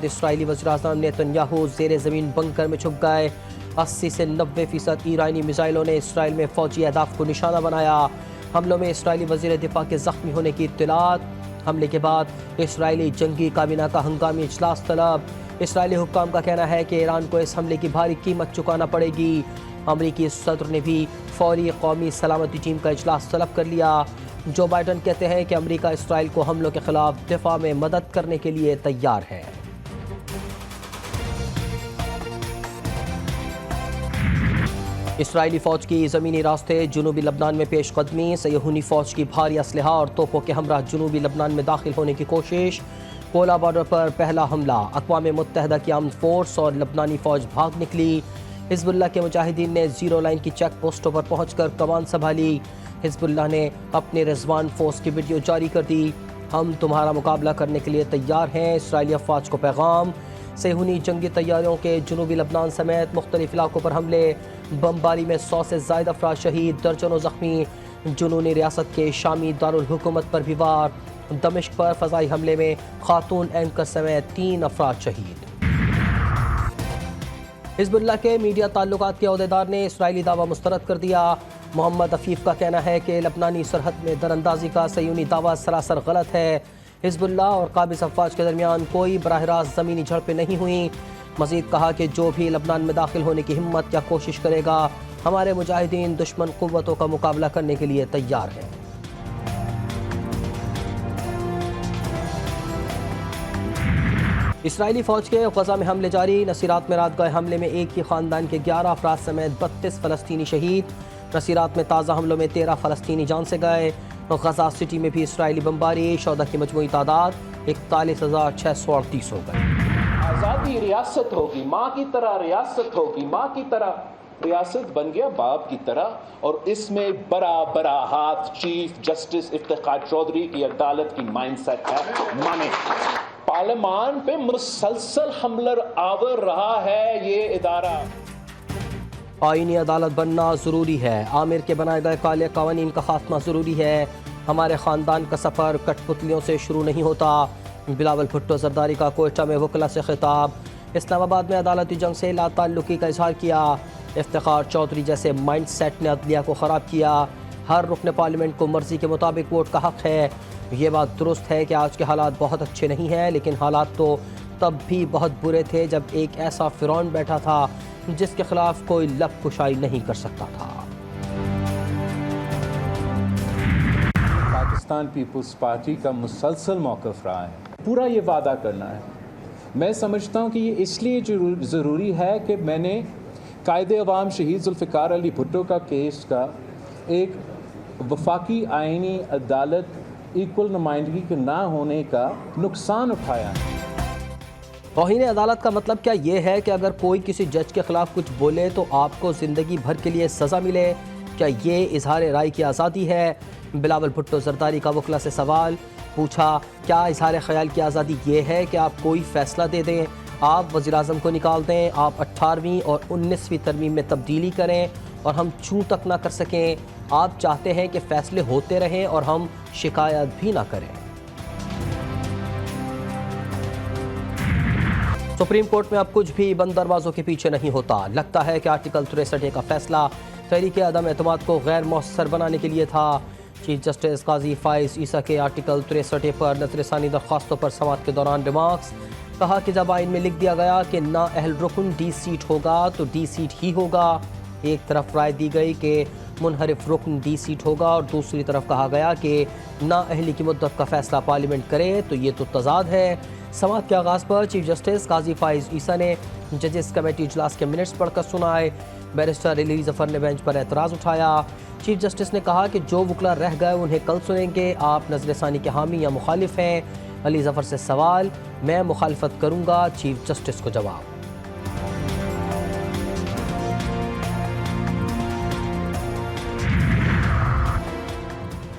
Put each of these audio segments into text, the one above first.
بعد اسرائیلی وزیراعظم نیتنیاہو زیر زمین بنکر میں چھپ گئے۔ 80 سے 90% ایرانی میزائلوں نے اسرائیل میں فوجی اہداف کو نشانہ بنایا۔ حملوں میں اسرائیلی وزیر دفاع کے زخمی ہونے کی اطلاعات۔ حملے کے بعد اسرائیلی جنگی کابینہ کا ہنگامی اجلاس طلب۔ اسرائیلی حکام کا کہنا ہے کہ ایران کو اس حملے کی بھاری قیمت چکانا پڑے گی۔ امریکی صدر نے بھی فوری قومی سلامتی ٹیم کا اجلاس طلب کر لیا۔ جو بائیڈن کہتے ہیں کہ امریکہ اسرائیل کو حملوں کے خلاف دفاع میں مدد کرنے کے لیے تیار ہے۔ اسرائیلی فوج کی زمینی راستے جنوبی لبنان میں پیش قدمی۔ صہیونی فوج کی بھاری اسلحہ اور توپوں کے ہمراہ جنوبی لبنان میں داخل ہونے کی کوشش۔ کولا بارڈر پر پہلا حملہ، اقوام متحدہ کی آرمڈ فورس اور لبنانی فوج بھاگ نکلی۔ حزب اللہ کے مجاہدین نے زیرو لائن کی چیک پوسٹوں پر پہنچ کر کمان سنبھالی۔ حزب اللہ نے اپنے رضوان فورس کی ویڈیو جاری کر دی۔ ہم تمہارا مقابلہ کرنے کے لیے تیار ہیں، اسرائیلی افواج کو پیغام۔ صہیونی جنگی طیاروں کے جنوبی لبنان سمیت مختلف علاقوں پر حملے، بمباری میں 100 سے زائد افراد شہید، درجنوں زخمی۔ جنوبی ریاست کے شامی دارالحکومت پر بھی وار۔ دمشق پر فضائی حملے میں خاتون اینکر سمیت 3 افراد شہید۔ حزب اللہ کے میڈیا تعلقات کے عہدیدار نے اسرائیلی دعویٰ مسترد کر دیا۔ محمد عفیف کا کہنا ہے کہ لبنانی سرحد میں دراندازی کا صہیونی دعویٰ سراسر غلط ہے۔ حزب اللہ اور قابض افواج کے درمیان کوئی براہ راست زمینی جھڑپیں نہیں ہوئیں۔ مزید کہا کہ جو بھی لبنان میں داخل ہونے کی ہمت یا کوشش کرے گا، ہمارے مجاہدین دشمن قوتوں کا مقابلہ کرنے کے لیے تیار ہیں۔ اسرائیلی فوج کے غزہ میں حملے جاری۔ نصیرات میں رات گئے حملے میں ایک ہی خاندان کے 11 افراد سمیت 32 فلسطینی شہید۔ نصیرات میں تازہ حملوں میں 13 فلسطینی جان سے گئے۔ غزہ سٹی میں بھی اسرائیلی بمباری، شہداء کی مجموعی تعداد 41,638 ہو گئی۔ آزادی ریاست ہوگی، ماں کی طرح ریاست ہوگی، ماں کی طرح ریاست بن گیا باپ کی طرح، اور اس میں بڑا بڑا ہاتھ چیف جسٹس افتخار چودھری کی عدالت کی مائنڈ سیٹ ہے۔ مانے پارلیمان پہ مسلسل حملہ آور رہا ہے یہ ادارہ۔ آئینی عدالت بننا ضروری ہے، عامر کے بنائے گئے کالے قوانین کا خاتمہ ضروری ہے۔ ہمارے خاندان کا سفر کٹ پتلیوں سے شروع نہیں ہوتا۔ بلاول بھٹو زرداری کا کوئٹہ میں وکلا سے خطاب۔ اسلام آباد میں عدالتی جنگ سے لا تعلقی کا اظہار کیا۔ افتخار چودھری جیسے مائنڈ سیٹ نے عدلیہ کو خراب کیا۔ ہر رکن پارلیمنٹ کو مرضی کے مطابق ووٹ کا حق ہے۔ یہ بات درست ہے کہ آج کے حالات بہت اچھے نہیں ہیں، لیکن حالات تو تب بھی بہت برے تھے جب ایک ایسا فرعون بیٹھا تھا جس کے خلاف کوئی لب کشائی نہیں کر سکتا تھا۔ پاکستان پیپلز پارٹی کا مسلسل موقف رہا ہے، پورا یہ وعدہ کرنا ہے۔ میں سمجھتا ہوں کہ یہ اس لیے ضروری ہے کہ میں نے قائد عوام شہید ذوالفقار علی بھٹو کا کیس کا ایک وفاقی آئینی عدالت ایکول نمائندگی کے نہ ہونے کا نقصان اٹھایا ہے۔ توہین عدالت کا مطلب کیا یہ ہے کہ اگر کوئی کسی جج کے خلاف کچھ بولے تو آپ کو زندگی بھر کے لیے سزا ملے؟ کیا یہ اظہار رائے کی آزادی ہے؟ بلاول بھٹو زرداری کا وکلا سے سوال پوچھا، کیا اظہار خیال کی آزادی یہ ہے کہ آپ کوئی فیصلہ دے دیں، آپ وزیراعظم کو نکال دیں، آپ 18ویں اور 19ویں ترمیم میں تبدیلی کریں اور ہم چوں تک نہ کر سکیں؟ آپ چاہتے ہیں کہ فیصلے ہوتے رہیں اور ہم شکایت بھی نہ کریں؟ سپریم کورٹ میں اب کچھ بھی بند دروازوں کے پیچھے نہیں ہوتا۔ لگتا ہے کہ آرٹیکل 63 کا فیصلہ تحریک عدم اعتماد کو غیر مؤثر بنانے کے لیے تھا۔ چیف جسٹس قاضی فائز عیسیٰ کے آرٹیکل 63 پر نظر ثانی درخواستوں پر سماعت کے دوران ریمارکس۔ کہا کہ جب آئین میں لکھ دیا گیا کہ نا اہل رکن ڈی سیٹ ہوگا تو ڈی سیٹ ہی ہوگا، ایک طرف رائے دی گئی کہ منحرف رکن ڈی سیٹ ہوگا اور دوسری طرف کہا گیا کہ نا اہلی کی مدت کا فیصلہ پارلیمنٹ کرے، تو یہ تو تضاد ہے۔ سماعت کے آغاز پر چیف جسٹس قاضی فائز عیسیٰ نے ججز کمیٹی اجلاس کے منٹس پڑھ کر سنائے۔ بیرسٹر علی ظفر نے بینچ پر اعتراض اٹھایا۔ چیف جسٹس نے کہا کہ جو وکلا رہ گئے انہیں کل سنیں گے، آپ نظر ثانی کے حامی یا مخالف ہیں؟ علی ظفر سے سوال، میں مخالفت کروں گا، چیف جسٹس کو جواب۔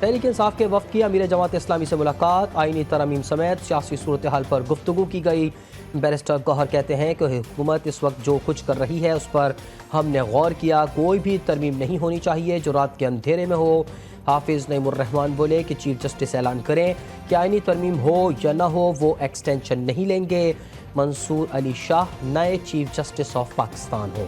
تحریک انصاف کے وفد کی امیر جماعت اسلامی سے ملاقات، آئینی ترامیم سمیت سیاسی صورتحال پر گفتگو کی گئی۔ بیرسٹر گوہر کہتے ہیں کہ حکومت اس وقت جو کچھ کر رہی ہے اس پر ہم نے غور کیا، کوئی بھی ترمیم نہیں ہونی چاہیے جو رات کے اندھیرے میں ہو۔ حافظ نعیم الرحمان بولے کہ چیف جسٹس اعلان کریں کہ آئینی ترمیم ہو یا نہ ہو وہ ایکسٹینشن نہیں لیں گے، منصور علی شاہ نئے چیف جسٹس آف پاکستان ہوں۔